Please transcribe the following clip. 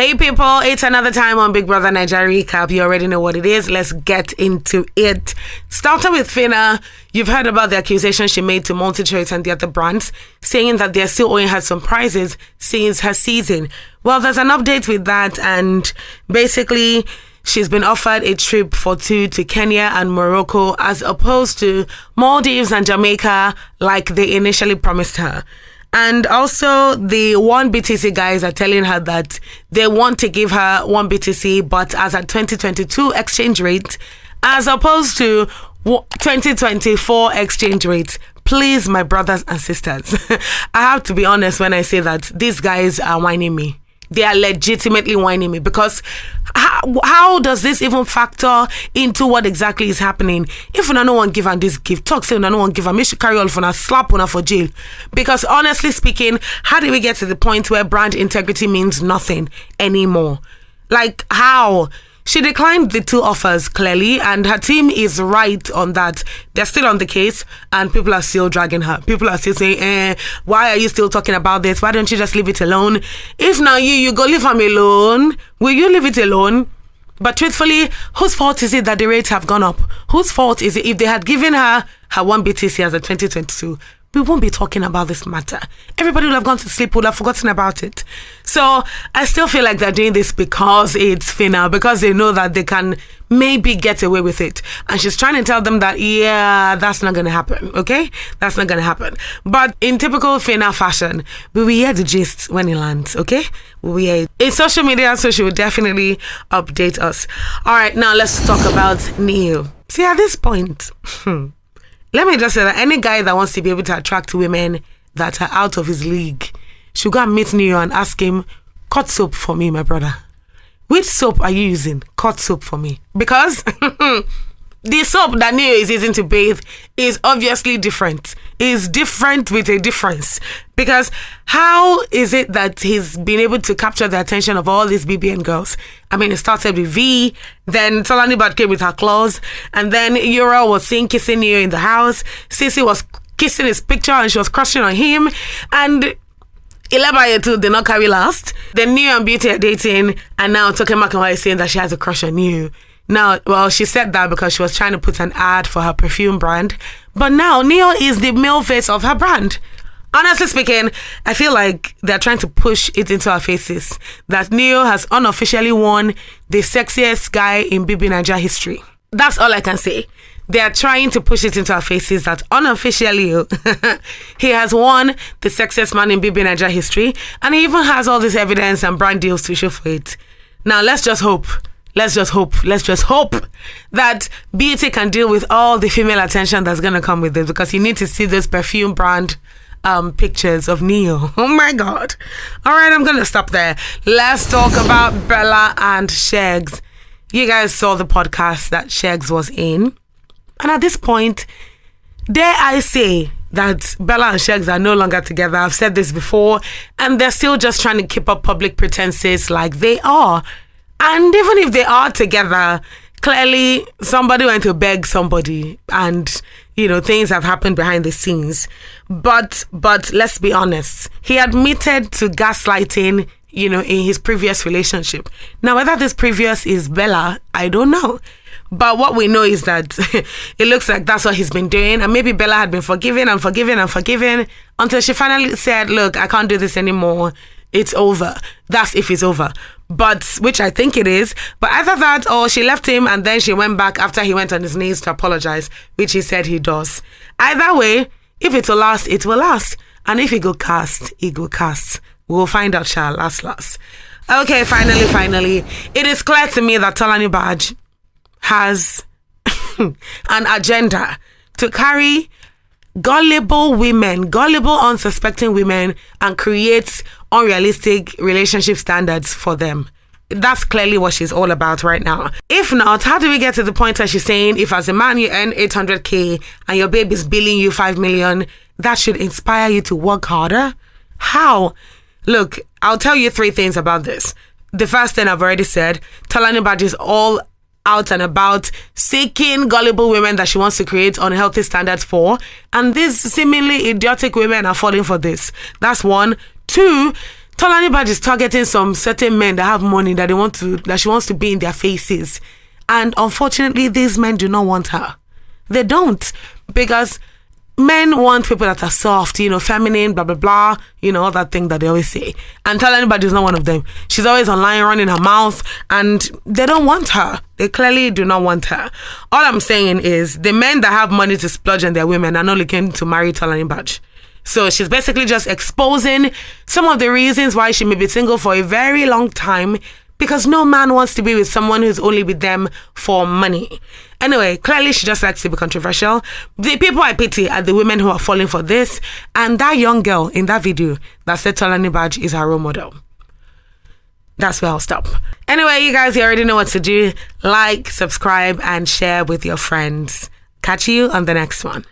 Hey people, it's another time on Big Brother Nigeria Recap. You already know what it is. Let's get into it. Starting with Phyna, you've heard about the accusation she made to MultiChoice and the other brands, saying that they're still owing her some prizes since her season. Well, there's an update with that, and basically she's been offered a trip for two to Kenya and Morocco as opposed to Maldives and Jamaica like they initially promised her. And also, the 1 BTC guys are telling her that they want to give her 1 BTC, but as a 2022 exchange rate, as opposed to 2024 exchange rate. Please, my brothers and sisters, I have to be honest when I say that these guys are whining me. They are legitimately whining me because how does this even factor into what exactly is happening? If no one give her this gift, talk say no one give her, make she carry on for her, slap on her for jail. Because honestly speaking, how did we get to the point where brand integrity means nothing anymore? Like how? She declined the 2 offers clearly, and her team is right on that. They're still on the case, and people are still dragging her. People are still saying, why are you still talking about this? Why don't you just leave it alone? If now you go leave them alone, will you leave it alone? But truthfully, whose fault is it that the rates have gone up? Whose fault is it if they had given her 1 BTC as a 2022? We won't be talking about this matter. Everybody will have gone to sleep, would have forgotten about it. So I still feel like they're doing this because it's Phyna, because they know that they can maybe get away with it. And she's trying to tell them that, yeah, that's not going to happen, okay? That's not going to happen. But in typical Phyna fashion, we will hear the gist when it lands, okay? We will hear it. It's social media, so she will definitely update us. All right, now let's talk about Neo. See, at this point, let me just say that any guy that wants to be able to attract women that are out of his league should go and meet Neo and ask him, cut soap for me, my brother. Which soap are you using? Cut soap for me. Because the soap that Neo is using to bathe is obviously different. It's different with a difference. Because how is it that he's been able to capture the attention of all these BBN girls? I mean, it started with V, then Tolani Baj came with her claws, and then Yura was seen kissing Neo in the house. Sissy was kissing his picture and she was crushing on him. And Ilabaye too did not carry last. Then Neo and Beauty are dating, and now Toke Makinwa is saying that she has a crush on Neo. Now, well, she said that because she was trying to put an ad for her perfume brand. But now, Neo is the male face of her brand. Honestly speaking, I feel like they're trying to push it into our faces that Neo has unofficially won the sexiest guy in BB Nigeria history. That's all I can say. They are trying to push it into our faces that unofficially he has won the sexiest man in BB Nigeria history, and he even has all this evidence and brand deals to show for it. Now, let's just hope that Beauty can deal with all the female attention that's going to come with it, because you need to see this perfume brand pictures of Neo. Oh my God. All right, I'm going to stop there. Let's talk about Bella and Sheggz. You guys saw the podcast that Sheggz was in. And at this point, dare I say that Bella and Sheggz are no longer together. I've said this before. And they're still just trying to keep up public pretenses like they are. And even if they are together, clearly somebody went to beg somebody, and things have happened behind the scenes. But let's be honest, he admitted to gaslighting in his previous relationship. Now, whether this previous is Bella, I don't know. But what we know is that it looks like that's what he's been doing. And maybe Bella had been forgiving until she finally said, look, I can't do this anymore. It's over. That's if it's over. But, which I think it is. But either that or she left him and then she went back after he went on his knees to apologize, which he said he does. Either way, if it will last, it will last. And if it go cast, it go cast. We'll find out, last. Okay, finally. It is clear to me that Tolani Baj has an agenda to carry gullible unsuspecting women and create unrealistic relationship standards for them. That's clearly what she's all about right now. If not, how do we get to the point where she's saying if as a man you earn 800k and your babe is billing you 5 million, that should inspire you to work harder? How? Look, I'll tell you 3 things about this. The first thing I've already said, Tolani Baj is all out and about seeking gullible women that she wants to create unhealthy standards for, and these seemingly idiotic women are falling for this. That's 1. 2, Tolani Baj is targeting some certain men that have money that she wants to be in their faces. And unfortunately, these men do not want her. They don't. Because men want people that are soft, feminine, blah, blah, blah, all that thing that they always say. And Tolani Baj is not one of them. She's always online running her mouth, and they don't want her. They clearly do not want her. All I'm saying is the men that have money to splurge on their women are not looking to marry Tolani Baj. So she's basically just exposing some of the reasons why she may be single for a very long time, because no man wants to be with someone who's only with them for money. Anyway, clearly she just likes to be controversial. The people I pity are the women who are falling for this, and that young girl in that video that said Tolani Baj is her role model. That's where I'll stop. Anyway, you guys, you already know what to do. Like, subscribe, and share with your friends. Catch you on the next one.